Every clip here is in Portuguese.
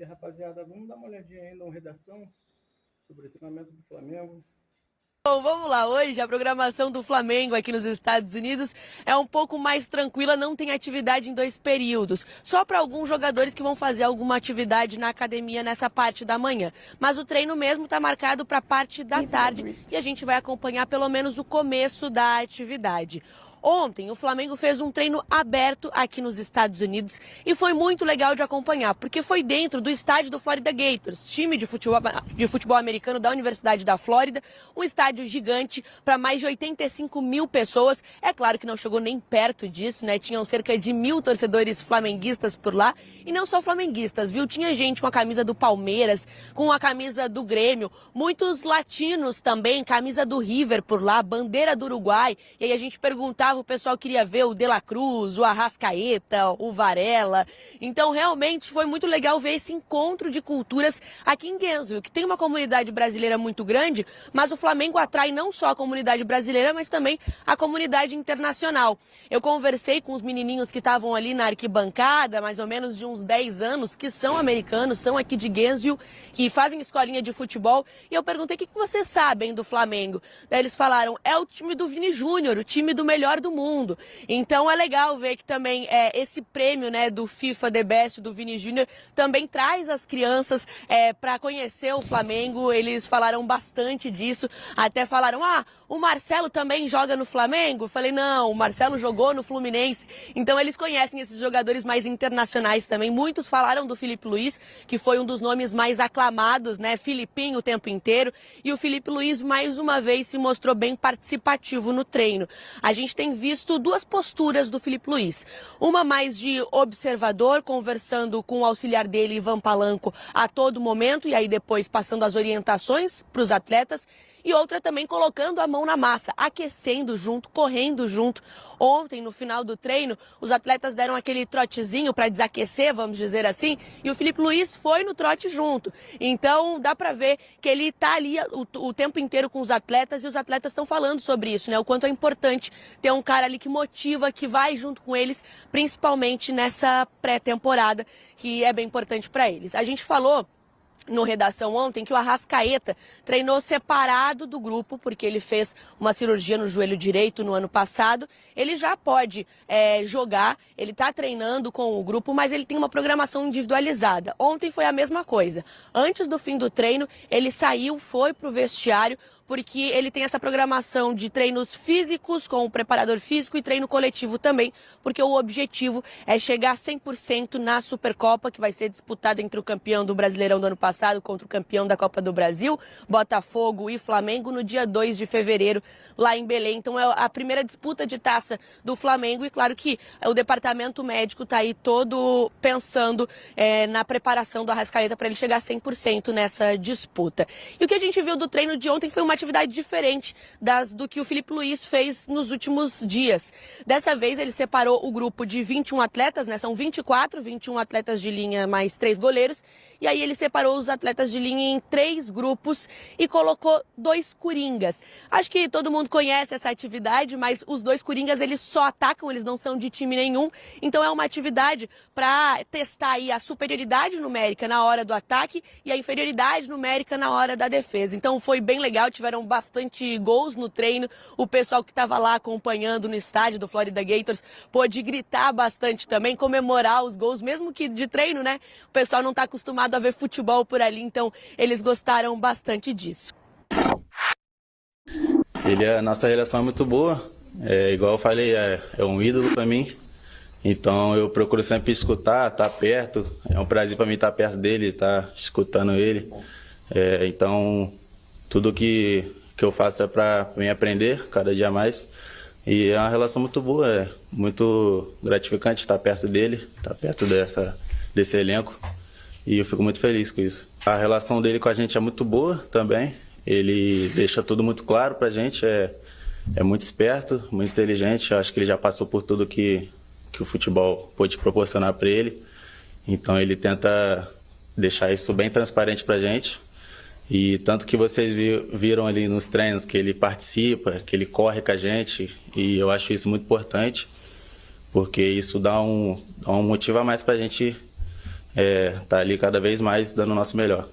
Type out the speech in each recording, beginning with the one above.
E rapaziada, vamos dar uma olhadinha aí na redação sobre o treinamento do Flamengo. Bom, vamos lá. Hoje a programação do Flamengo aqui nos Estados Unidos é um pouco mais tranquila, não tem atividade em 2 períodos. Só para alguns jogadores que vão fazer alguma atividade na academia nessa parte da manhã. Mas o treino mesmo está marcado para a parte da tarde e a gente vai acompanhar pelo menos o começo da atividade. Ontem, o Flamengo fez um treino aberto aqui nos Estados Unidos e foi muito legal de acompanhar, porque foi dentro do estádio do Florida Gators, time de futebol americano da Universidade da Flórida, um estádio gigante para mais de 85 mil pessoas. É claro que não chegou nem perto disso, né? Tinham cerca de 1.000 torcedores flamenguistas por lá, e não só flamenguistas, viu? Tinha gente com a camisa do Palmeiras, com a camisa do Grêmio, muitos latinos também, camisa do River por lá, bandeira do Uruguai, e aí a gente perguntava, o pessoal queria ver o De La Cruz, o Arrascaeta, o Varela. Então, realmente, foi muito legal ver esse encontro de culturas aqui em Gainesville, que tem uma comunidade brasileira muito grande, mas o Flamengo atrai não só a comunidade brasileira, mas também a comunidade internacional. Eu conversei com os menininhos que estavam ali na arquibancada, mais ou menos de uns 10 anos, que são americanos, são aqui de Gainesville, que fazem escolinha de futebol, e eu perguntei o que vocês sabem do Flamengo. Daí eles falaram, é o time do Vini Júnior, o time do melhor do mundo. Então é legal ver que também esse prêmio, né, do FIFA The Best do Vini Júnior também traz as crianças para conhecer o Flamengo. Eles falaram bastante disso, até falaram, o Marcelo também joga no Flamengo? Eu falei, não, o Marcelo jogou no Fluminense. Então eles conhecem esses jogadores mais internacionais também. Muitos falaram do Filipe Luís, que foi um dos nomes mais aclamados, né, Filipinho o tempo inteiro, e o Filipe Luís mais uma vez se mostrou bem participativo no treino. A gente tem visto 2 posturas do Filipe Luís. Uma mais de observador, conversando com o auxiliar dele, Ivan Palanco, a todo momento, e aí depois passando as orientações para os atletas. E outra também colocando a mão na massa, aquecendo junto, correndo junto. Ontem, no final do treino, os atletas deram aquele trotezinho para desaquecer, vamos dizer assim, e o Filipe Luís foi no trote junto. Então, dá para ver que ele está ali o tempo inteiro com os atletas, e os atletas estão falando sobre isso, né? O quanto é importante ter um cara ali que motiva, que vai junto com eles, principalmente nessa pré-temporada, que é bem importante para eles. A gente falou no Redação ontem que o Arrascaeta treinou separado do grupo, porque ele fez uma cirurgia no joelho direito no ano passado. Ele já pode jogar, ele está treinando com o grupo, mas ele tem uma programação individualizada. Ontem foi a mesma coisa. Antes do fim do treino, ele saiu, foi para o vestiário, porque ele tem essa programação de treinos físicos com o preparador físico e treino coletivo também, porque o objetivo é chegar 100% na Supercopa, que vai ser disputada entre o campeão do Brasileirão do ano passado contra o campeão da Copa do Brasil, Botafogo e Flamengo, no dia 2 de fevereiro, lá em Belém. Então é a primeira disputa de taça do Flamengo, e claro que o departamento médico está aí todo pensando na preparação do Arrascaeta para ele chegar 100% nessa disputa. E o que a gente viu do treino de ontem foi uma atividade diferente do que o Filipe Luís fez nos últimos dias. Dessa vez ele separou o grupo de 21 atletas, né? São 21 atletas de linha mais 3 goleiros. E aí ele separou os atletas de linha em 3 grupos e colocou 2 coringas. Acho que todo mundo conhece essa atividade, mas os 2 coringas eles só atacam, eles não são de time nenhum. Então é uma atividade para testar aí a superioridade numérica na hora do ataque e a inferioridade numérica na hora da defesa. Então foi bem legal, tiveram bastante gols no treino. O pessoal que estava lá acompanhando no estádio do Florida Gators pôde gritar bastante também, comemorar os gols, mesmo que de treino, né? O pessoal não está acostumado a ver futebol por ali, então eles gostaram bastante disso. A nossa relação é muito boa, igual eu falei, é um ídolo para mim, então eu procuro sempre escutar, estar perto, é um prazer para mim estar perto dele, estar escutando ele, então tudo que eu faço é para me aprender cada dia mais, e é uma relação muito boa, é muito gratificante estar perto dele, estar perto desse elenco. E eu fico muito feliz com isso. A relação dele com a gente é muito boa também. Ele deixa tudo muito claro pra gente. É muito esperto, muito inteligente. Eu acho que ele já passou por tudo que o futebol pôde proporcionar para ele. Então ele tenta deixar isso bem transparente pra gente. E tanto que vocês viram ali nos treinos que ele participa, que ele corre com a gente. E eu acho isso muito importante, porque isso dá um motivo a mais pra gente tá ali cada vez mais dando o nosso melhor.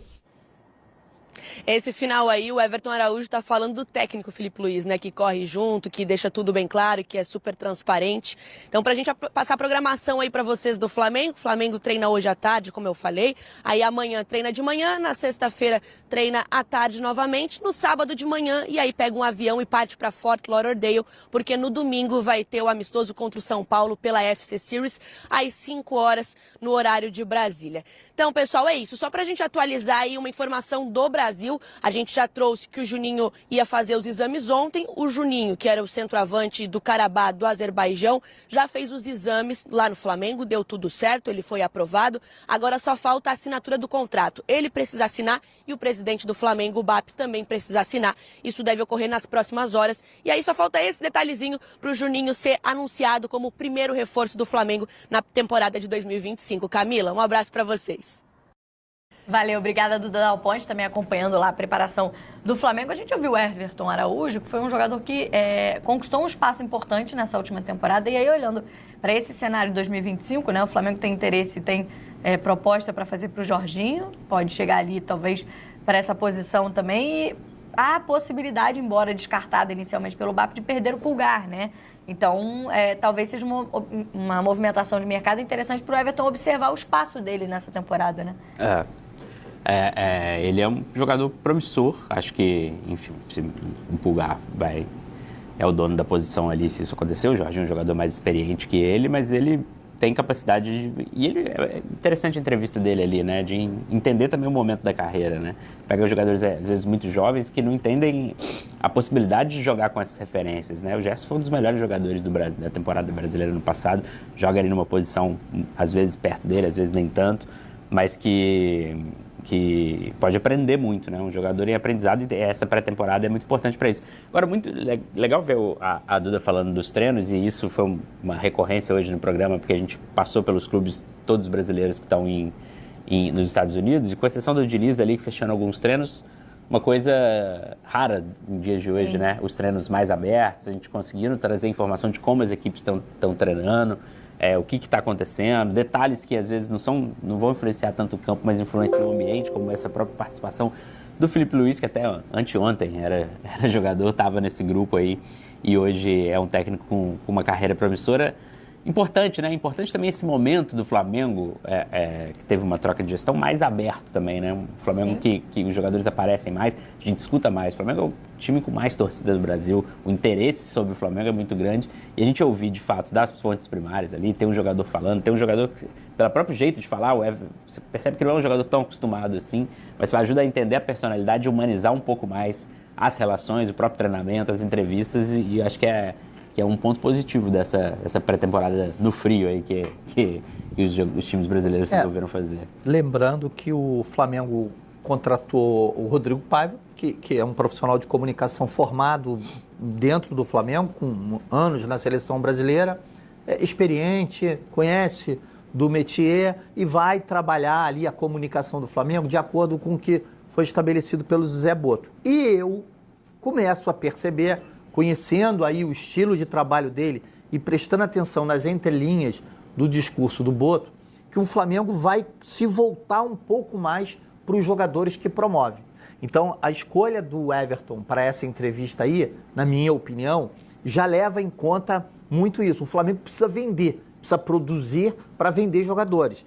Esse final aí, o Everton Araújo está falando do técnico Filipe Luiz, né? Que corre junto, que deixa tudo bem claro, que é super transparente. Então, pra gente passar a programação aí para vocês do Flamengo. O Flamengo treina hoje à tarde, como eu falei. Aí amanhã treina de manhã, na sexta-feira treina à tarde novamente, no sábado de manhã, e aí pega um avião e parte para Fort Lauderdale, porque no domingo vai ter o amistoso contra o São Paulo pela FC Series, às 5 horas, no horário de Brasília. Então, pessoal, é isso. Só pra gente atualizar aí uma informação do Brasil, a gente já trouxe que o Juninho ia fazer os exames ontem. O Juninho, que era o centroavante do Karabakh do Azerbaijão, já fez os exames lá no Flamengo, deu tudo certo, ele foi aprovado. Agora só falta a assinatura do contrato. Ele precisa assinar e o presidente do Flamengo, o BAP, também precisa assinar. Isso deve ocorrer nas próximas horas. E aí só falta esse detalhezinho para o Juninho ser anunciado como o primeiro reforço do Flamengo na temporada de 2025. Camila, um abraço para vocês. Valeu, obrigada, Duda Dal Ponte, também acompanhando lá a preparação do Flamengo. A gente ouviu o Everton Araújo, que foi um jogador que conquistou um espaço importante nessa última temporada. E aí, olhando para esse cenário de 2025, né, o Flamengo tem interesse, tem proposta para fazer para o Jorginho, pode chegar ali, talvez, para essa posição também. E há a possibilidade, embora descartada inicialmente pelo BAP, de perder o Pulgar, né? Então, talvez seja uma movimentação de mercado interessante para o Everton observar o espaço dele nessa temporada, né? Ele é um jogador promissor. Acho que, enfim, se um Pulgar é o dono da posição ali, se isso acontecer. O Jorginho é um jogador mais experiente que ele, mas ele tem capacidade de... E ele, é interessante a entrevista dele ali, né? De entender também o momento da carreira, né? Pega os jogadores, às vezes, muito jovens que não entendem a possibilidade de jogar com essas referências, né? O Gerson foi um dos melhores jogadores da temporada brasileira no passado. Joga ali numa posição, às vezes, perto dele, às vezes nem tanto, mas que pode aprender muito, né? Um jogador em aprendizado, e essa pré-temporada é muito importante para isso. Agora, muito legal ver a Duda falando dos treinos, e isso foi uma recorrência hoje no programa, porque a gente passou pelos clubes todos brasileiros que estão nos Estados Unidos, e com exceção do Diniz ali, fechando alguns treinos, uma coisa rara em dias de hoje, né? Os treinos mais abertos, a gente conseguindo trazer informação de como as equipes estão treinando, o que está acontecendo, detalhes que às vezes não vão influenciar tanto o campo, mas influenciam o ambiente, como essa própria participação do Filipe Luiz, que até anteontem era jogador, estava nesse grupo aí, e hoje é um técnico com uma carreira promissora. Importante, né? Importante também esse momento do Flamengo, que teve uma troca de gestão mais aberto também, né? Um Flamengo que os jogadores aparecem mais, a gente escuta mais. O Flamengo é o time com mais torcida do Brasil, o interesse sobre o Flamengo é muito grande, e a gente ouvir, de fato, das fontes primárias ali, tem um jogador falando, tem um jogador que, pelo próprio jeito de falar, você percebe que não é um jogador tão acostumado assim, mas ajuda a entender a personalidade e humanizar um pouco mais as relações, o próprio treinamento, as entrevistas, e acho que é um ponto positivo dessa pré-temporada no frio aí que os times brasileiros resolveram fazer. Lembrando que o Flamengo contratou o Rodrigo Paiva, que é um profissional de comunicação formado dentro do Flamengo, com anos na seleção brasileira, experiente, conhece do métier e vai trabalhar ali a comunicação do Flamengo de acordo com o que foi estabelecido pelo Zé Boto. E eu começo a perceber, conhecendo aí o estilo de trabalho dele e prestando atenção nas entrelinhas do discurso do Boto, que o Flamengo vai se voltar um pouco mais para os jogadores que promove. Então, a escolha do Everton para essa entrevista aí, na minha opinião, já leva em conta muito isso. O Flamengo precisa vender, precisa produzir para vender jogadores.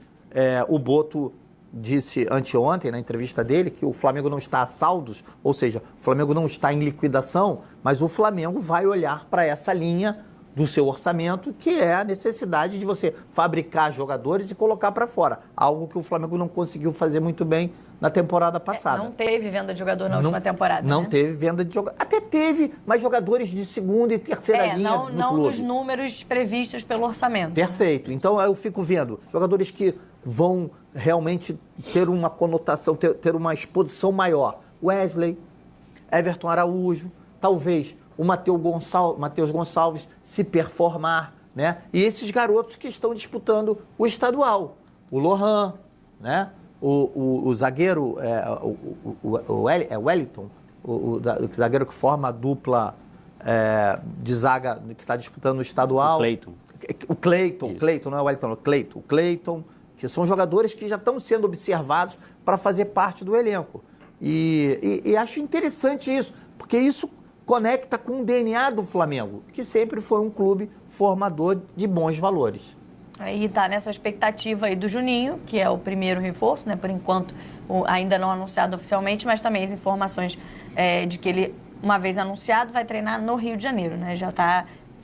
O Boto disse anteontem, na entrevista dele, que o Flamengo não está a saldos, ou seja, o Flamengo não está em liquidação, mas o Flamengo vai olhar para essa linha do seu orçamento, que é a necessidade de você fabricar jogadores e colocar para fora, algo que o Flamengo não conseguiu fazer muito bem na temporada passada. Não teve venda de jogador na última temporada, Não né? teve venda de jogador. Até teve, mas jogadores de segunda e terceira linha no não clube. nos números previstos pelo orçamento. Perfeito. Então, eu fico vendo jogadores que vão realmente ter uma conotação, ter uma exposição maior. Wesley, Everton Araújo, talvez o Matheus Gonçalves se performar, né? E esses garotos que estão disputando o estadual. O Lohan, né? O zagueiro, o Wellington, o zagueiro que forma a dupla de zaga que está disputando o estadual. O Cleiton. O Cleiton, não é o Wellington, o Cleiton, que são jogadores que já estão sendo observados para fazer parte do elenco. E acho interessante isso, porque isso conecta com o DNA do Flamengo, que sempre foi um clube formador de bons valores. Aí tá nessa expectativa aí do Juninho, que é o primeiro reforço, né? Por enquanto, ainda não anunciado oficialmente, mas também as informações de que ele, uma vez anunciado, vai treinar no Rio de Janeiro, né? Já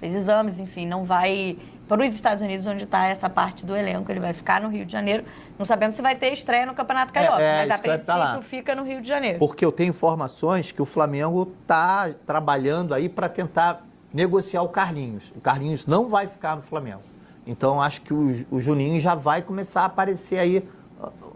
fez exames, enfim, não vai para os Estados Unidos, onde está essa parte do elenco. Ele vai ficar no Rio de Janeiro. Não sabemos se vai ter estreia no Campeonato Carioca, mas a princípio fica no Rio de Janeiro. Porque eu tenho informações que o Flamengo está trabalhando aí para tentar negociar o Carlinhos. O Carlinhos não vai ficar no Flamengo. Então, acho que o Juninho já vai começar a aparecer aí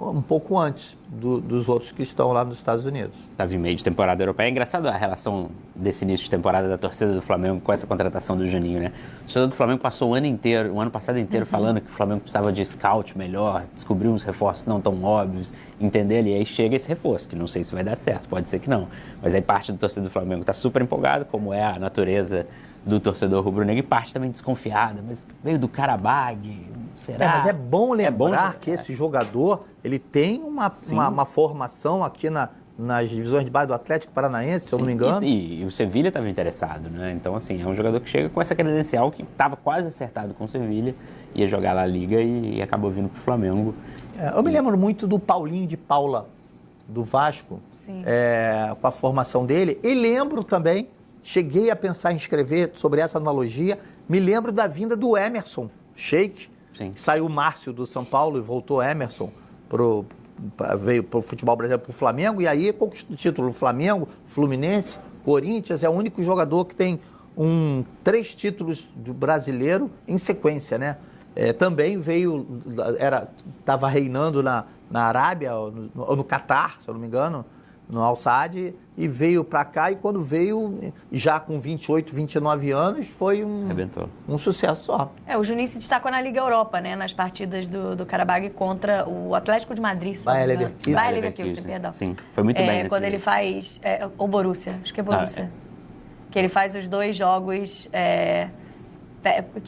um pouco antes dos outros que estão lá nos Estados Unidos. Estava em meio de temporada europeia. É engraçado a relação desse início de temporada da torcida do Flamengo com essa contratação do Juninho, né? O torcedor do Flamengo passou o ano passado inteiro falando que o Flamengo precisava de scout melhor, descobrir uns reforços não tão óbvios, entender ali. Aí chega esse reforço, que não sei se vai dar certo, pode ser que não. Mas aí parte do torcedor do Flamengo está super empolgado, como é a natureza do torcedor rubro-negro, e parte também desconfiada, mas veio do Karabag, será? Mas é bom lembrar que esse jogador, ele tem uma formação aqui nas divisões de base do Atlético Paranaense, se eu não me engano. E o Sevilha estava interessado, né? Então, assim, é um jogador que chega com essa credencial que estava quase acertado com o Sevilha, ia jogar lá a Liga e acabou vindo para o Flamengo. Eu me lembro muito do Paulinho de Paula, do Vasco, com a formação dele, e lembro também, cheguei a pensar em escrever sobre essa analogia, me lembro da vinda do Emerson Sheik, que saiu o Márcio do São Paulo e voltou Emerson, veio para o futebol brasileiro, para o Flamengo, e aí conquistou o título Flamengo, Fluminense, Corinthians, é o único jogador que tem 3 títulos do brasileiro em sequência, né? Também estava reinando na Arábia, ou no Catar, se eu não me engano, no Al Sadd, e veio para cá, e quando veio, já com 28, 29 anos, foi um sucesso só. O Juninho se destacou na Liga Europa, né? Nas partidas do Karabag contra o Atlético de Madrid. Bayer Leverkusen, perdão. Sim, foi muito bem. Quando ele faz o Borussia, acho que é Borussia. Que ele faz os 2 jogos...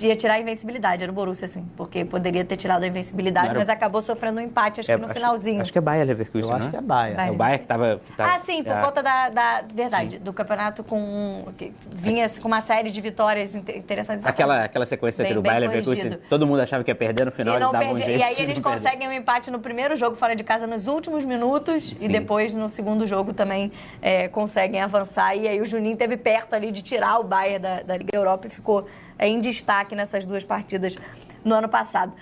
ia tirar a invencibilidade, era o Borussia, assim, porque poderia ter tirado a invencibilidade, mas acabou sofrendo um empate, acho que no finalzinho. Acho que é Bayer Leverkusen, Eu acho que é Bayer. É o Bayer que estava... sim, por conta verdade, do campeonato que vinha com uma série de vitórias interessantes. Aquela sequência que do Bayer Leverkusen, todo mundo achava que ia perder, no final eles davam um jeito. E aí eles conseguem um empate no primeiro jogo fora de casa nos últimos minutos, e depois no segundo jogo também conseguem avançar, e aí o Juninho esteve perto ali de tirar o Bayer da Liga Europa e ficou em destaque nessas 2 partidas no ano passado.